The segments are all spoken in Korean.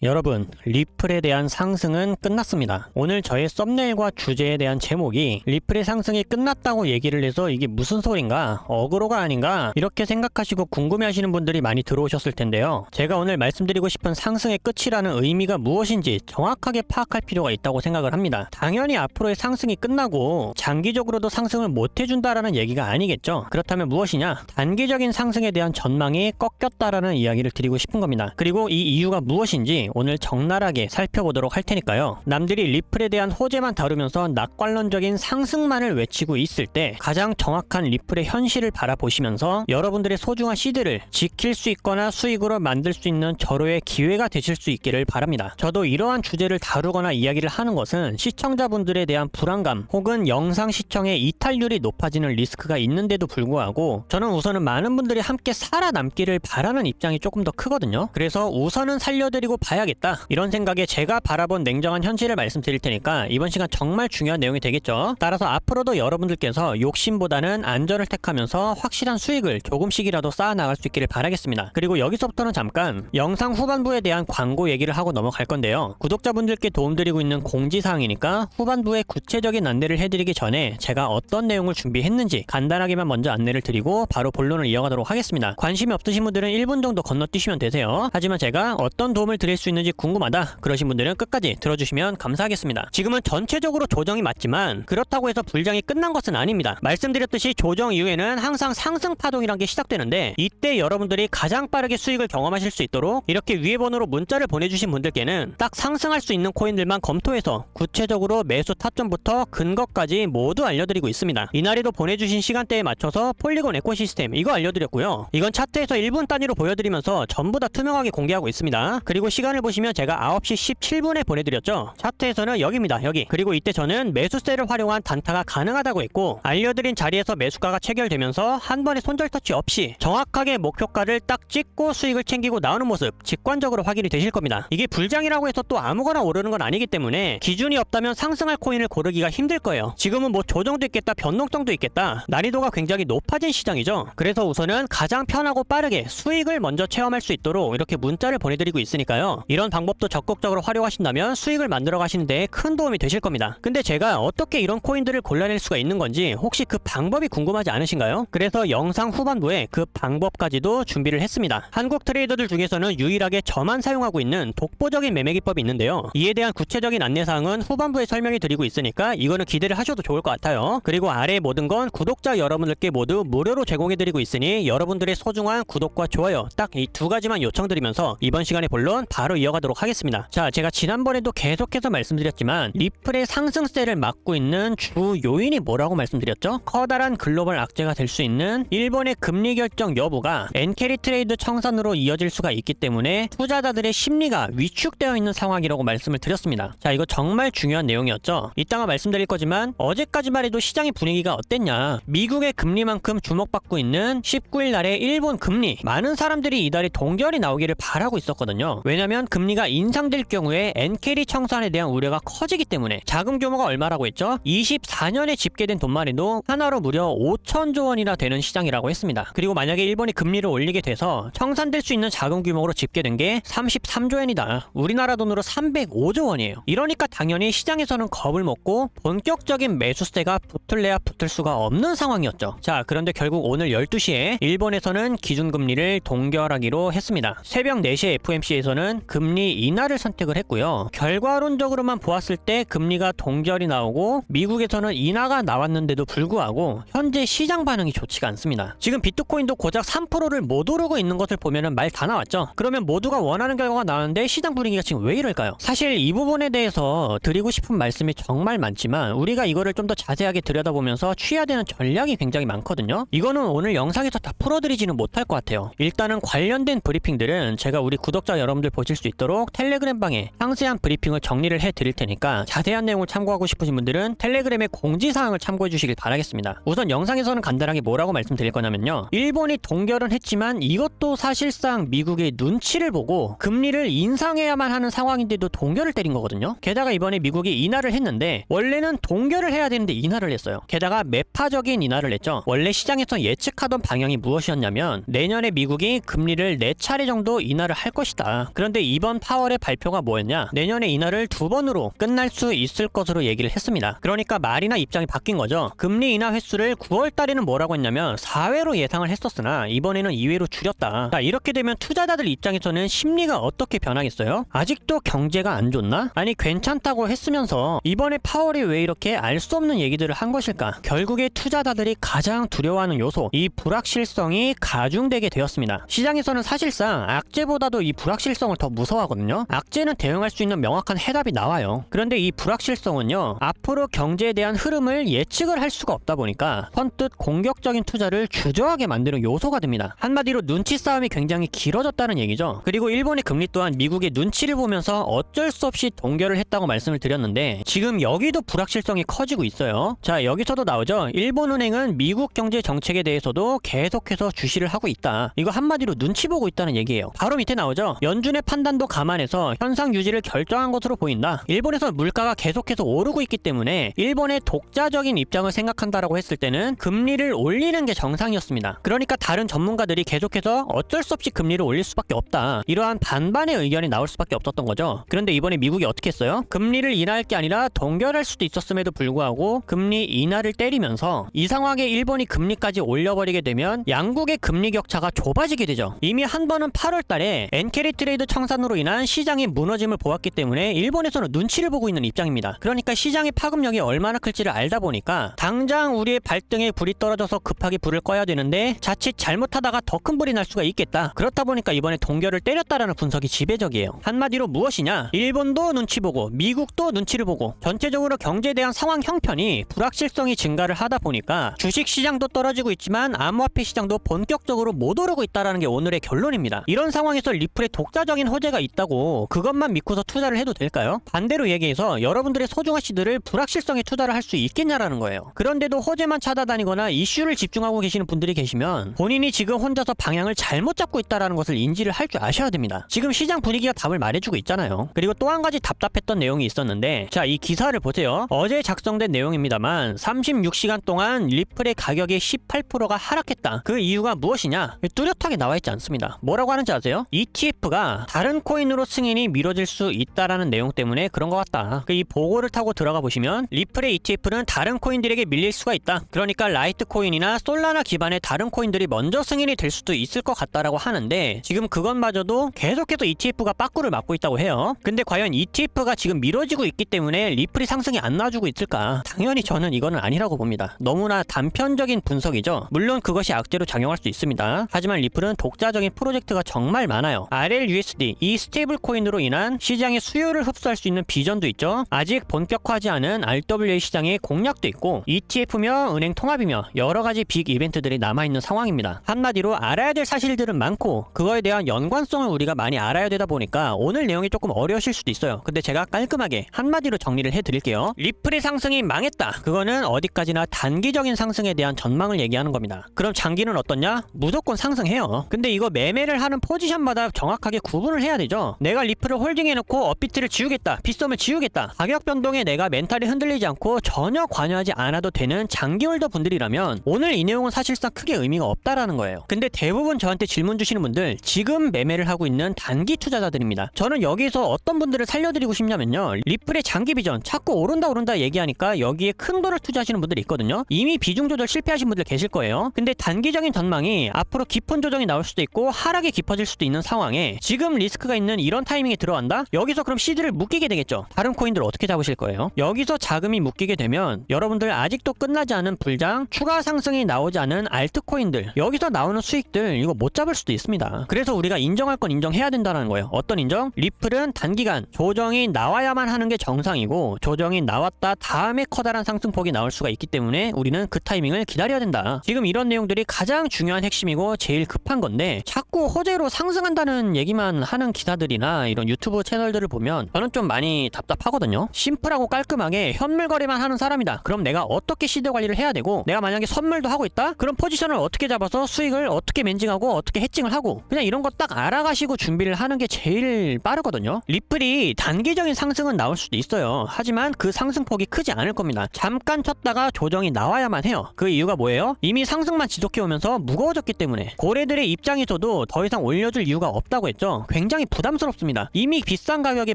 여러분, 리플에 대한 상승은 끝났습니다. 오늘 저의 썸네일과 주제에 대한 제목이 리플의 상승이 끝났다고 얘기를 해서 이게 무슨 소린가? 어그로가 아닌가? 이렇게 생각하시고 궁금해하시는 분들이 많이 들어오셨을 텐데요. 제가 오늘 말씀드리고 싶은 상승의 끝이라는 의미가 무엇인지 정확하게 파악할 필요가 있다고 생각을 합니다. 당연히 앞으로의 상승이 끝나고 장기적으로도 상승을 못 해준다라는 얘기가 아니겠죠. 그렇다면 무엇이냐? 단기적인 상승에 대한 전망이 꺾였다라는 이야기를 드리고 싶은 겁니다. 그리고 이 이유가 무엇인지 오늘 적나라하게 살펴보도록 할 테니까요. 남들이 리플에 대한 호재만 다루면서 낙관론적인 상승만을 외치고 있을 때 가장 정확한 리플의 현실을 바라보시면서 여러분들의 소중한 시드를 지킬 수 있거나 수익으로 만들 수 있는 절호의 기회가 되실 수 있기를 바랍니다. 저도 이러한 주제를 다루거나 이야기를 하는 것은 시청자분들에 대한 불안감 혹은 영상 시청의 이탈률이 높아지는 리스크가 있는데도 불구하고 저는 우선은 많은 분들이 함께 살아남기를 바라는 입장이 조금 더 크거든요. 그래서 우선은 살려드리고 봐야겠다, 이런 생각에 제가 바라본 냉정한 현실을 말씀드릴 테니까 이번 시간 정말 중요한 내용이 되겠죠. 따라서 앞으로도 여러분들께서 욕심보다는 안전을 택하면서 확실한 수익을 조금씩이라도 쌓아나갈 수 있기를 바라겠습니다. 그리고 여기서부터는 잠깐 영상 후반부에 대한 광고 얘기를 하고 넘어갈 건데요. 구독자분들께 도움드리고 있는 공지사항이니까 후반부에 구체적인 안내를 해드리기 전에 제가 어떤 내용을 준비했는지 간단하게만 먼저 안내를 드리고 바로 본론을 이어가도록 하겠습니다. 관심이 없으신 분들은 1분 정도 건너뛰시면 되세요. 하지만 제가 어떤 도움을 드릴 수 있는지 궁금하다 그러신 분들은 끝까지 들어주시면 감사하겠습니다. 지금은 전체적으로 조정이 맞지만 그렇다고 해서 불장이 끝난 것은 아닙니다. 말씀드렸듯이 조정 이후에는 항상 상승 파동이란 게 시작되는데 이때 여러분들이 가장 빠르게 수익을 경험하실 수 있도록 이렇게 위에 번호로 문자를 보내주신 분들께는 딱 상승할 수 있는 코인들만 검토해서 구체적으로 매수 타점부터 근거까지 모두 알려드리고 있습니다. 이날에도 보내주신 시간대에 맞춰서 폴리곤 에코시스템 이거 알려드렸고요. 이건 차트에서 1분 단위로 보여드리면서 전부 다 투명하게 공개하고 있습니다. 그리고 시간을 보시면 제가 9시 17분에 보내드렸죠. 차트에서는 여기입니다. 여기. 그리고 이때 저는 매수세를 활용한 단타가 가능하다고 했고 알려드린 자리에서 매수가가 체결되면서 한 번에 손절 터치 없이 정확하게 목표가를 딱 찍고 수익을 챙기고 나오는 모습 직관적으로 확인이 되실 겁니다. 이게 불장이라고 해서 또 아무거나 오르는 건 아니기 때문에 기준이 없다면 상승할 코인을 고르기가 힘들 거예요. 지금은 뭐 조정도 있겠다, 변동성도 있겠다, 난이도가 굉장히 높아진 시장이죠. 그래서 우선은 가장 편하고 빠르게 수익을 먼저 체험할 수 있도록 이렇게 문자를 보내드리고 있으니까요. 이런 방법도 적극적으로 활용하신다면 수익을 만들어 가시는 데 큰 도움이 되실 겁니다. 근데 제가 어떻게 이런 코인들을 골라낼 수가 있는 건지 혹시 그 방법이 궁금하지 않으신가요? 그래서 영상 후반부에 그 방법까지도 준비를 했습니다. 한국 트레이더들 중에서는 유일하게 저만 사용하고 있는 독보적인 매매 기법이 있는데요. 이에 대한 구체적인 안내사항은 후반부에 설명해 드리고 있으니까 이거는 기대를 하셔도 좋을 것 같아요. 그리고 아래 모든 건 구독자 여러분들께 모두 무료로 제공해 드리고 있으니 여러분들의 소중한 구독과 좋아요 딱 이 두 가지만 요청드리면서 이번 시간의 본론 바로 이어가도록 하겠습니다. 자, 제가 지난번에도 계속해서 말씀드렸지만 리플의 상승세를 막고 있는 주 요인이 뭐라고 말씀드렸죠? 커다란 글로벌 악재가 될 수 있는 일본의 금리 결정 여부가 엔캐리 트레이드 청산으로 이어질 수가 있기 때문에 투자자들의 심리가 위축되어 있는 상황이라고 말씀을 드렸습니다. 자, 이거 정말 중요한 내용이었죠. 이따가 말씀드릴 거지만 어제까지만 해도 시장의 분위기가 어땠냐, 미국의 금리만큼 주목받고 있는 19일 날의 일본 금리, 많은 사람들이 이달에 동결이 나오기를 바라고 있었거든요. 왜냐면 금리가 인상될 경우에 엔캐리 청산에 대한 우려가 커지기 때문에. 자금 규모가 얼마라고 했죠? 24년에 집계된 돈만 해도 하나로 무려 5천조 원이나 되는 시장이라고 했습니다. 그리고 만약에 일본이 금리를 올리게 돼서 청산될 수 있는 자금 규모로 집계된 게 33조 엔이다. 우리나라 돈으로 305조 원이에요. 이러니까 당연히 시장에서는 겁을 먹고 본격적인 매수세가 붙을래야 붙을 수가 없는 상황이었죠. 자, 그런데 결국 오늘 12시에 일본에서는 기준금리를 동결하기로 했습니다. 새벽 4시에 FOMC에서는 금리 인하를 선택을 했고요. 결과론적으로만 보았을 때 금리가 동결이 나오고 미국에서는 인하가 나왔는데도 불구하고 현재 시장 반응이 좋지가 않습니다. 지금 비트코인도 고작 3%를 못 오르고 있는 것을 보면은 말 다 나왔죠. 그러면 모두가 원하는 결과가 나왔는데 시장 분위기가 지금 왜 이럴까요? 사실 이 부분에 대해서 드리고 싶은 말씀이 정말 많지만 우리가 이거를 좀 더 자세하게 들여다보면서 취해야 되는 전략이 굉장히 많거든요. 이거는 오늘 영상에서 다 풀어드리지는 못할 것 같아요. 일단은 관련된 브리핑들은 제가 우리 구독자 여러분들 보실 수 있도록 텔레그램 방에 상세한 브리핑을 정리를 해 드릴 테니까 자세한 내용을 참고하고 싶으신 분들은 텔레그램의 공지사항을 참고해 주시길 바라겠습니다. 우선 영상에서는 간단하게 뭐라고 말씀드릴 거냐면요, 일본이 동결은 했지만 이것도 사실상 미국의 눈치를 보고 금리를 인상해야만 하는 상황인데도 동결을 때린 거거든요. 게다가 이번에 미국이 인하를 했는데 원래는 동결을 해야 되는데 인하를 했어요. 게다가 매파적인 인하를 했죠. 원래 시장에서 예측하던 방향이 무엇이었냐면 내년에 미국이 금리를 4차례 정도 인하를 할 것이다. 그런데 이번 8월의 발표가 뭐였냐? 내년에 인하를 2번으로 끝날 수 있을 것으로 얘기를 했습니다. 그러니까 말이나 입장이 바뀐 거죠. 금리 인하 횟수를 9월 달에는 뭐라고 했냐면 4회로 예상을 했었으나 이번에는 2회로 줄였다. 자, 이렇게 되면 투자자들 입장에서는 심리가 어떻게 변하겠어요? 아직도 경제가 안 좋나? 아니 괜찮다고 했으면서 이번에 파월이 왜 이렇게 알 수 없는 얘기들을 한 것일까? 결국에 투자자들이 가장 두려워하는 요소, 이 불확실성이 가중되게 되었습니다. 시장에서는 사실상 악재보다도 이 불확실성을 더 무서워하거든요. 악재는 대응할 수 있는 명확한 해답이 나와요. 그런데 이 불확실성은요, 앞으로 경제에 대한 흐름을 예측을 할 수가 없다 보니까 선뜻 공격적인 투자를 주저하게 만드는 요소가 됩니다. 한마디로 눈치 싸움이 굉장히 길어졌다는 얘기죠. 그리고 일본의 금리 또한 미국의 눈치를 보면서 어쩔 수 없이 동결을 했다고 말씀을 드렸는데 지금 여기도 불확실성이 커지고 있어요. 자, 여기서도 나오죠. 일본은행은 미국 경제 정책에 대해서도 계속해서 주시를 하고 있다. 이거 한마디로 눈치 보고 있다는 얘기예요. 바로 밑에 나오죠. 연준의 판단도 감안해서 현상 유지를 결정한 것으로 보인다. 일본에서 물가가 계속해서 오르고 있기 때문에 일본의 독자적인 입장을 생각한다라고 했을 때는 금리를 올리는 게 정상이었습니다. 그러니까 다른 전문가들이 계속해서 어쩔 수 없이 금리를 올릴 수밖에 없다. 이러한 반반의 의견이 나올 수밖에 없었던 거죠. 그런데 이번에 미국이 어떻게 했어요? 금리를 인하할 게 아니라 동결할 수도 있었음에도 불구하고 금리 인하를 때리면서 이 상황에 일본이 금리까지 올려버리게 되면 양국의 금리 격차가 좁아지게 되죠. 이미 한 번은 8월 달에 엔캐리 트레이드 청산으로 인한 시장의 무너짐을 보았기 때문에 일본에서는 눈치를 보고 있는 입장입니다. 그러니까 시장의 파급력이 얼마나 클지를 알다 보니까 당장 우리의 발등에 불이 떨어져서 급하게 불을 꺼야 되는데 자칫 잘못하다가 더 큰 불이 날 수가 있겠다. 그렇다 보니까 이번에 동결을 때렸다라는 분석이 지배적이에요. 한마디로 무엇이냐? 일본도 눈치 보고 미국도 눈치를 보고 전체적으로 경제에 대한 상황 형편이 불확실성이 증가를 하다 보니까 주식 시장도 떨어지고 있지만 암호화폐 시장도 본격적으로 못 오르고 있다라는 게 오늘의 결론입니다. 이런 상황에서 리플에 독자적인 호재가 있다고 그것만 믿고서 투자를 해도 될까요? 반대로 얘기해서 여러분들의 소중한 시들을 불확실성에 투자를 할 수 있겠냐라는 거예요. 그런데도 호재만 찾아다니거나 이슈를 집중하고 계시는 분들이 계시면 본인이 지금 혼자서 방향을 잘못 잡고 있다라는 것을 인지를 할 줄 아셔야 됩니다. 지금 시장 분위기가 답을 말해주고 있잖아요. 그리고 또 한 가지 답답했던 내용이 있었는데, 자, 이 기사를 보세요. 어제 작성된 내용입니다만 36시간 동안 리플의 가격이 18%가 하락했다. 그 이유가 무엇이냐? 뚜렷하게 나와있지 않습니다. 뭐라고 하는지 아세요? ETF가 다른 코인으로 승인이 미뤄질 수 있다라는 내용 때문에 그런 것 같다. 이 보고를 타고 들어가 보시면 리플의 ETF는 다른 코인들에게 밀릴 수가 있다. 그러니까 라이트코인이나 솔라나 기반의 다른 코인들이 먼저 승인이 될 수도 있을 것 같다라고 하는데 지금 그것마저도 계속해서 ETF가 빠꾸를 맞고 있다고 해요. 근데 과연 ETF가 지금 미뤄지고 있기 때문에 리플이 상승이 안 나와주고 있을까? 당연히 저는 이거는 아니라고 봅니다. 너무나 단편적인 분석이죠. 물론 그것이 악재로 작용할 수 있습니다. 하지만 리플은 독자적인 프로젝트가 정말 많아요. RLUSD, 이 스테이블 코인으로 인한 시장의 수요를 흡수할 수 있는 비전도 있죠. 아직 본격화하지 않은 RWA 시장의 공략도 있고 ETF며 은행 통합이며 여러가지 빅 이벤트들이 남아있는 상황입니다. 한마디로 알아야 될 사실들은 많고 그거에 대한 연관성을 우리가 많이 알아야 되다 보니까 오늘 내용이 조금 어려우실 수도 있어요. 근데 제가 깔끔하게 한마디로 정리를 해드릴게요. 리플의 상승이 망했다. 그거는 어디까지나 단기적인 상승에 대한 전망을 얘기하는 겁니다. 그럼 장기는 어떻냐? 무조건 상승해요. 근데 이거 매매를 하는 포지션마다 정확하게 구분을 해야 되죠. 내가 리플을 홀딩해놓고 업비트를 지우겠다, 빗썸을 지우겠다, 가격 변동에 내가 멘탈이 흔들리지 않고 전혀 관여하지 않아도 되는 장기 홀더 분들이라면 오늘 이 내용은 사실상 크게 의미가 없다라는 거예요. 근데 대부분 저한테 질문 주시는 분들 지금 매매를 하고 있는 단기 투자자들입니다. 저는 여기서 어떤 분들을 살려드리고 싶냐면요, 리플의 장기 비전 자꾸 오른다 얘기하니까 여기에 큰 돈을 투자하시는 분들이 있거든요. 이미 비중 조절 실패하신 분들 계실 거예요. 근데 단기적인 전망이 앞으로 깊은 조정이 나올 수도 있고 하락이 깊어질 수도 있는 상황에 지금 리스크가 있는 이런 타이밍에 들어간다? 여기서 그럼 시드를 묶이게 되겠죠. 다른 코인들 어떻게 잡으실 거예요? 여기서 자금이 묶이게 되면 여러분들 아직도 끝나지 않은 불장, 추가 상승이 나오지 않은 알트코인들, 여기서 나오는 수익들 이거 못 잡을 수도 있습니다. 그래서 우리가 인정할 건 인정해야 된다는 거예요. 어떤 인정? 리플은 단기간 조정이 나와야만 하는 게 정상이고 조정이 나왔다 다음에 커다란 상승폭이 나올 수가 있기 때문에 우리는 그 타이밍을 기다려야 된다. 지금 이런 내용들이 가장 중요한 핵심이고 제일 급한 건데 자꾸 호재로 상승한다는 얘기만 하는 기사들이나 이런 유튜브 채널들을 보면 저는 좀 많이 답답하거든요. 심플하고 깔끔하게 현물 거래만 하는 사람이다. 그럼 내가 어떻게 시드 관리를 해야 되고 내가 만약에 선물도 하고 있다? 그럼 포지션을 어떻게 잡아서 수익을 어떻게 맨징하고 어떻게 해칭을 하고 그냥 이런 거 딱 알아가시고 준비를 하는 게 제일 빠르거든요. 리플이 단기적인 상승은 나올 수도 있어요. 하지만 그 상승폭이 크지 않을 겁니다. 잠깐 쳤다가 조정이 나와야만 해요. 그 이유가 뭐예요? 이미 상승만 지속해오면서 무거워졌기 때문에 고래들의 입장에서도 더 이상 올려줄 이유가 없다고 했죠. 굉장히 굉장히 부담스럽습니다. 이미 비싼 가격에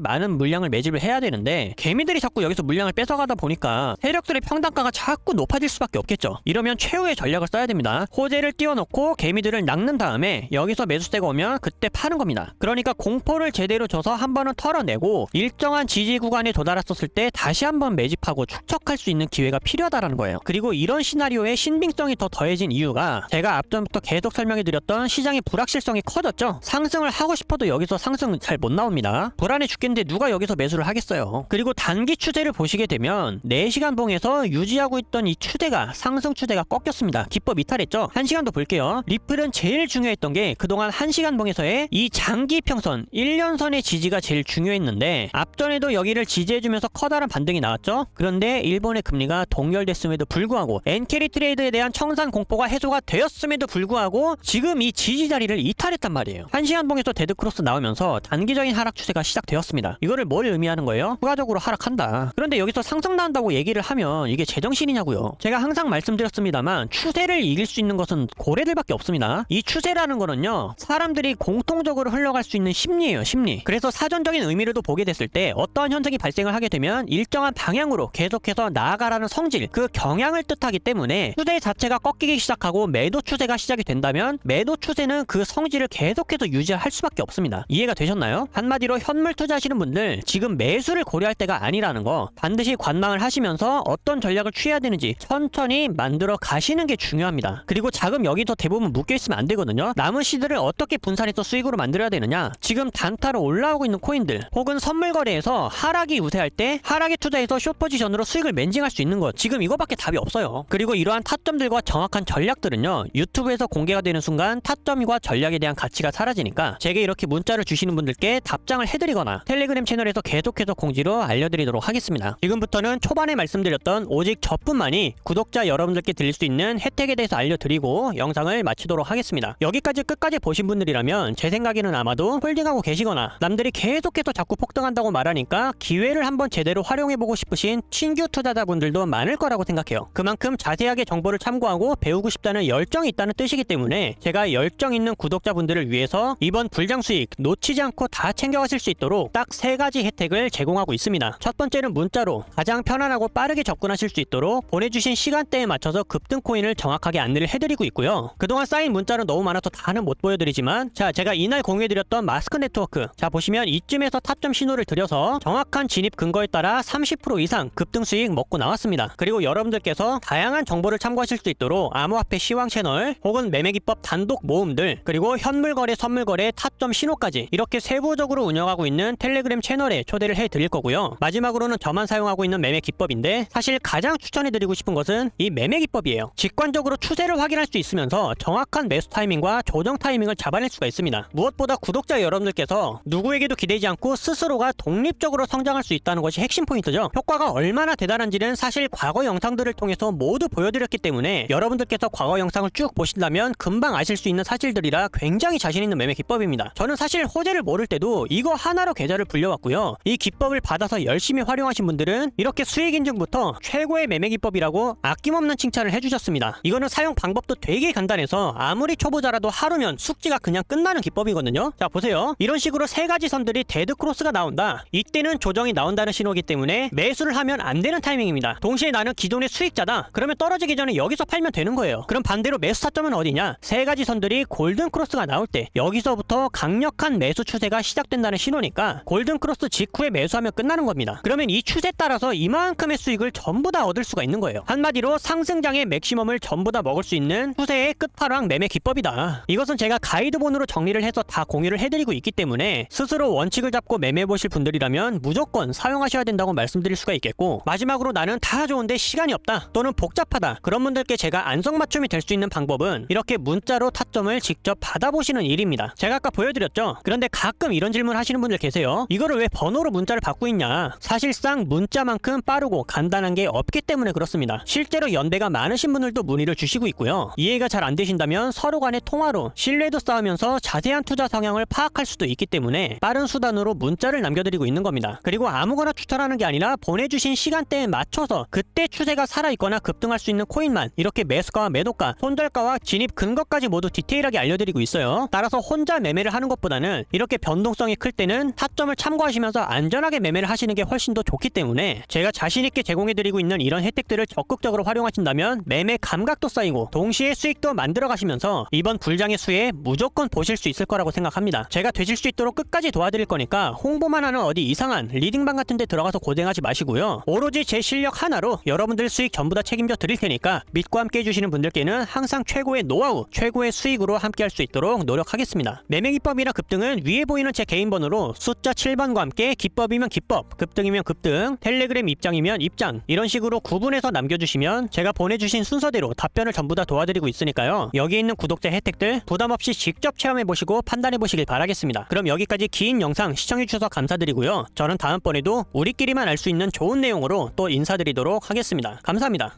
많은 물량을 매집을 해야 되는데 개미들이 자꾸 여기서 물량을 뺏어가다 보니까 세력들의 평단가가 자꾸 높아질 수밖에 없겠죠. 이러면 최후의 전략을 써야 됩니다. 호재를 띄워놓고 개미들을 낚는 다음에 여기서 매수세가 오면 그때 파는 겁니다. 그러니까 공포를 제대로 줘서 한 번은 털어내고 일정한 지지 구간에 도달했었을 때 다시 한번 매집하고 축적할 수 있는 기회가 필요하다라는 거예요. 그리고 이런 시나리오에 신빙성이 더 더해진 이유가 제가 앞전부터 계속 설명해드렸던 시장의 불확실성이 커졌죠. 상승을 하고 싶어도 여기서 상승은 잘 못 나옵니다. 불안해 죽겠는데 누가 여기서 매수를 하겠어요. 그리고 단기 추세를 보시게 되면 4시간 봉에서 유지하고 있던 이 추세가 상승 추세가 꺾였습니다. 기법 이탈했죠. 1시간도 볼게요. 리플은 제일 중요했던 게 그동안 1시간 봉에서의 이 장기 평선 1년선의 지지가 제일 중요했는데 앞전에도 여기를 지지해주면서 커다란 반등이 나왔죠. 그런데 일본의 금리가 동결됐음에도 불구하고 엔캐리 트레이드에 대한 청산 공포가 해소가 되었음에도 불구하고 지금 이 지지 자리를 이탈했단 말이에요. 1시간 봉에서 데드크로스 나오면서 단기적인 하락 추세가 시작되었습니다. 이거를 뭘 의미하는 거예요? 추가적으로 하락한다. 그런데 여기서 상승 나온다고 얘기를 하면 이게 제정신이냐고요. 제가 항상 말씀드렸습니다만 추세를 이길 수 있는 것은 고래들밖에 없습니다. 이 추세라는 거는요, 사람들이 공통적으로 흘러갈 수 있는 심리예요. 심리. 그래서 사전적인 의미로도 보게 됐을 때 어떠한 현상이 발생을 하게 되면 일정한 방향으로 계속해서 나아가라는 성질, 그 경향을 뜻하기 때문에 추세 자체가 꺾이기 시작하고 매도 추세가 시작이 된다면 매도 추세는 그 성질을 계속해서 유지할 수밖에 없습니다. 이해가 되셨나요? 한마디로 현물 투자하시는 분들 지금 매수를 고려할 때가 아니라는 거 반드시 관망을 하시면서 어떤 전략을 취해야 되는지 천천히 만들어 가시는 게 중요합니다. 그리고 자금 여기서 대부분 묶여있으면 안 되거든요. 남은 시드를 어떻게 분산해서 수익으로 만들어야 되느냐, 지금 단타로 올라오고 있는 코인들 혹은 선물 거래에서 하락이 우세할 때 하락에 투자해서 숏 포지션으로 수익을 멘징할 수 있는 것, 지금 이거밖에 답이 없어요. 그리고 이러한 타점들과 정확한 전략들은요, 유튜브에서 공개가 되는 순간 타점과 전략에 대한 가치가 사라지니까 제게 이렇게 문자를 주시는 분들께 답장을 해드리거나 텔레그램 채널에서 계속해서 공지로 알려드리도록 하겠습니다. 지금부터는 초반에 말씀드렸던 오직 저뿐만이 구독자 여러분들께 드릴 수 있는 혜택에 대해서 알려드리고 영상을 마치도록 하겠습니다. 여기까지 끝까지 보신 분들이라면 제 생각에는 아마도 홀딩하고 계시거나 남들이 계속해서 자꾸 폭등한다고 말하니까 기회를 한번 제대로 활용해보고 싶으신 신규 투자자분들도 많을 거라고 생각해요. 그만큼 자세하게 정보를 참고하고 배우고 싶다는 열정이 있다는 뜻이기 때문에 제가 열정 있는 구독자분들을 위해서 이번 불장 수익 놓치지 않고 다 챙겨가실 수 있도록 딱 3가지 혜택을 제공하고 있습니다. 첫 번째는 문자로 가장 편안하고 빠르게 접근하실 수 있도록 보내주신 시간대에 맞춰서 급등 코인을 정확하게 안내를 해드리고 있고요. 그동안 쌓인 문자는 너무 많아서 다는 못 보여드리지만 자, 제가 이날 공유해드렸던 마스크 네트워크, 자 보시면 이쯤에서 타점 신호를 드려서 정확한 진입 근거에 따라 30% 이상 급등 수익 먹고 나왔습니다. 그리고 여러분들께서 다양한 정보를 참고하실 수 있도록 암호화폐 시황 채널 혹은 매매기법 단독 모음들, 그리고 현물거래 선물거래 타점 신호까지 이렇게 세부적으로 운영하고 있는 텔레그램 채널에 초대를 해드릴 거고요. 마지막으로는 저만 사용하고 있는 매매 기법인데 사실 가장 추천해드리고 싶은 것은 이 매매 기법이에요. 직관적으로 추세를 확인할 수 있으면서 정확한 매수 타이밍과 조정 타이밍을 잡아낼 수가 있습니다. 무엇보다 구독자 여러분들께서 누구에게도 기대지 않고 스스로가 독립적으로 성장할 수 있다는 것이 핵심 포인트죠. 효과가 얼마나 대단한지는 사실 과거 영상들을 통해서 모두 보여드렸기 때문에 여러분들께서 과거 영상을 쭉 보신다면 금방 아실 수 있는 사실들이라 굉장히 자신 있는 매매 기법입니다. 저는 사실 호재를 모를 때도 이거 하나로 계좌를 불려왔고요. 이 기법을 받아서 열심히 활용하신 분들은 이렇게 수익 인증부터 최고의 매매 기법이라고 아낌없는 칭찬을 해주셨습니다. 이거는 사용 방법도 되게 간단해서 아무리 초보자라도 하루면 숙지가 그냥 끝나는 기법이거든요. 자 보세요. 이런 식으로 3가지 선들이 데드크로스가 나온다. 이때는 조정이 나온다는 신호이기 때문에 매수를 하면 안 되는 타이밍입니다. 동시에 나는 기존의 수익자다. 그러면 떨어지기 전에 여기서 팔면 되는 거예요. 그럼 반대로 매수 타점은 어디냐? 3가지 선들이 골든크로스가 나올 때 여기서부터 강력한 매수 추세가 시작된다는 신호니까 골든크로스 직후에 매수하면 끝나는 겁니다. 그러면 이 추세 따라서 이만큼의 수익을 전부 다 얻을 수가 있는 거예요. 한마디로 상승장의 맥시멈을 전부 다 먹을 수 있는 추세의 끝판왕 매매 기법이다. 이것은 제가 가이드본으로 정리를 해서 다 공유를 해드리고 있기 때문에 스스로 원칙을 잡고 매매해보실 분들이라면 무조건 사용하셔야 된다고 말씀드릴 수가 있겠고, 마지막으로 나는 다 좋은데 시간이 없다 또는 복잡하다, 그런 분들께 제가 안성맞춤이 될 수 있는 방법은 이렇게 문자로 타점을 직접 받아보시는 일입니다. 제가 아까 보여드렸죠. 그런데 가끔 이런 질문 하시는 분들 계세요. 이거를 왜 번호로 문자를 받고 있냐? 사실상 문자만큼 빠르고 간단한 게 없기 때문에 그렇습니다. 실제로 연배가 많으신 분들도 문의를 주시고 있고요. 이해가 잘 안 되신다면 서로 간의 통화로 신뢰도 쌓으면서 자세한 투자 성향을 파악할 수도 있기 때문에 빠른 수단으로 문자를 남겨드리고 있는 겁니다. 그리고 아무거나 추천하는 게 아니라 보내주신 시간대에 맞춰서 그때 추세가 살아있거나 급등할 수 있는 코인만 이렇게 매수가와 매도가, 손절가와 진입 근거까지 모두 디테일하게 알려드리고 있어요. 따라서 혼자 매매를 하는 것보다는 경우에는 이렇게 변동성이 클 때는 타점을 참고하시면서 안전하게 매매를 하시는 게 훨씬 더 좋기 때문에 제가 자신있게 제공해드리고 있는 이런 혜택들을 적극적으로 활용하신다면 매매 감각도 쌓이고 동시에 수익도 만들어 가시면서 이번 불장의 수에 무조건 보실 수 있을 거라고 생각합니다. 제가 되실 수 있도록 끝까지 도와드릴 거니까 홍보만 하는 어디 이상한 리딩방 같은 데 들어가서 고생하지 마시고요. 오로지 제 실력 하나로 여러분들 수익 전부 다 책임져 드릴 테니까 믿고 함께 해주시는 분들께는 항상 최고의 노하우, 최고의 수익으로 함께 할 수 있도록 노력하겠습니다. 매매 기법이나 급등은 위에 보이는 제 개인 번호로 숫자 7번과 함께 기법이면 기법, 급등이면 급등, 텔레그램 입장이면 입장 이런 식으로 구분해서 남겨주시면 제가 보내주신 순서대로 답변을 전부 다 도와드리고 있으니까요. 여기 있는 구독자 혜택들 부담없이 직접 체험해보시고 판단해보시길 바라겠습니다. 그럼 여기까지 긴 영상 시청해주셔서 감사드리고요. 저는 다음번에도 우리끼리만 알 수 있는 좋은 내용으로 또 인사드리도록 하겠습니다. 감사합니다.